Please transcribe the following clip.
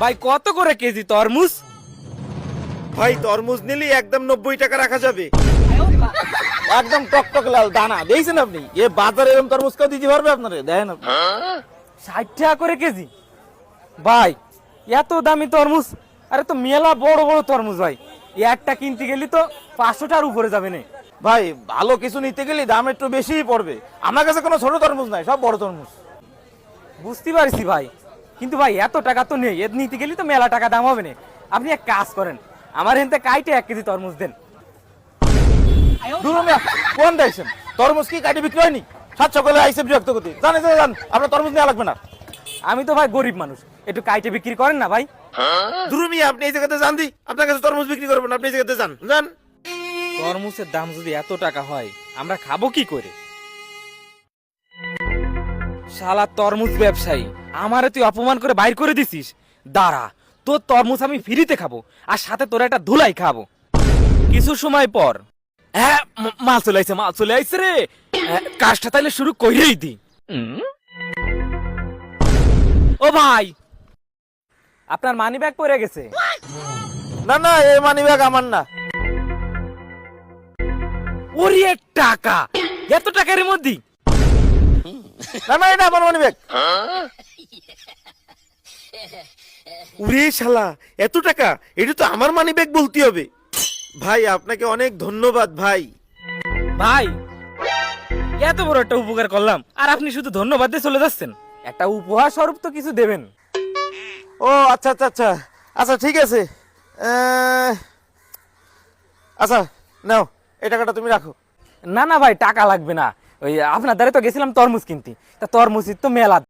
ভাই কত করে কেজি তরমুজ? ভাই তরমুজ নিলে একদম 90 টাকা রাখা যাবে। একদম টকটক লাল দানা দেখছেন আপনি? এ বাজারে এরকম তরমুজ কেউ দিতে পারবে আপনারে? দেখেন আপনি। 60 টাকা করে কেজি? ভাই এত দামি তরমুজ? আরে তো মেলা বড় বড় তরমুজ ভাই, একটা কিনতে গেলি তো 500 টাকার উপরে যাবে না। ভাই ভালো কিছু নিতে গেলে দাম একটু বেশিই পড়বে। আমার কাছে কোনো ছোট তরমুজ নাই, সব বড় তরমুজ। বুঝতে পারছি ভাই, কিন্তু ভাই এত টাকা তো নেই, এর নিতে গেলি তো মেলা টাকা দাম হবে না। আপনি এক কাজ করেন, আমার হেনতে কাইটে 1 কেজি তরমুজ দেন। দুরু মিয়া, কোন দেখছেন তরমুজ কি কাটি বিক্রি হয়নি? সাত সকালে আইসে বিরক্ত করতে জান আপনার তরমুজ নেওয়া লাগবে না। আমি তো ভাই গরিব মানুষ, একটু কাইটে বিক্রি করেন না ভাই। দুরু মিয়া, আপনি এই জায়গাতে যান দি, আপনার কাছে তরমুজ বিক্রি করবেন না, আপনি এই জায়গাতে যান যান। তরমুজের দাম যদি এত টাকা হয়, আমরা খাবো কি করে? শালা তরমুজ ব্যবসায়ী, আমারে তুই অপমান করে বাইর করে দিছিস। দাঁড়া, তোর তরমুজ আমি ফ্রিতে খাবো, আর সাথে তোর একটা ধুলাই খাবো। কিছু সময় পর, হ্যাঁ মাল চলে আইছে রে। কাজটা তাইলে শুরু কইরেই দি। ও ভাই, আপনার মানি ব্যাগ পড়ে গেছে। না না, এই মানি ব্যাগ আমার না। ওরে টাকা, এত টাকার মধ্যে? না না, এটা আমার মানি ব্যাগ। উরে শালা, এত টাকা? এটা তো আমার মানি ব্যাগ বলতে হবে। ভাই আপনাকে অনেক ধন্যবাদ ভাই। ভাই এত বড় একটা উপকার করলাম, আর আপনি শুধু ধন্যবাদ দিয়ে চলে যাচ্ছেন? একটা উপহার স্বরূপ তো কিছু দেবেন। ও আচ্ছা আচ্ছা আচ্ছা আচ্ছা, ঠিক আছে। আচ্ছা নাও, এই টাকাটা তুমি রাখো। না না ভাই, টাকা লাগবে না। ওই আপনার দ্বারা তো গেছিলাম তরমুজ কিনতে, তা তরমুজের তো মেলা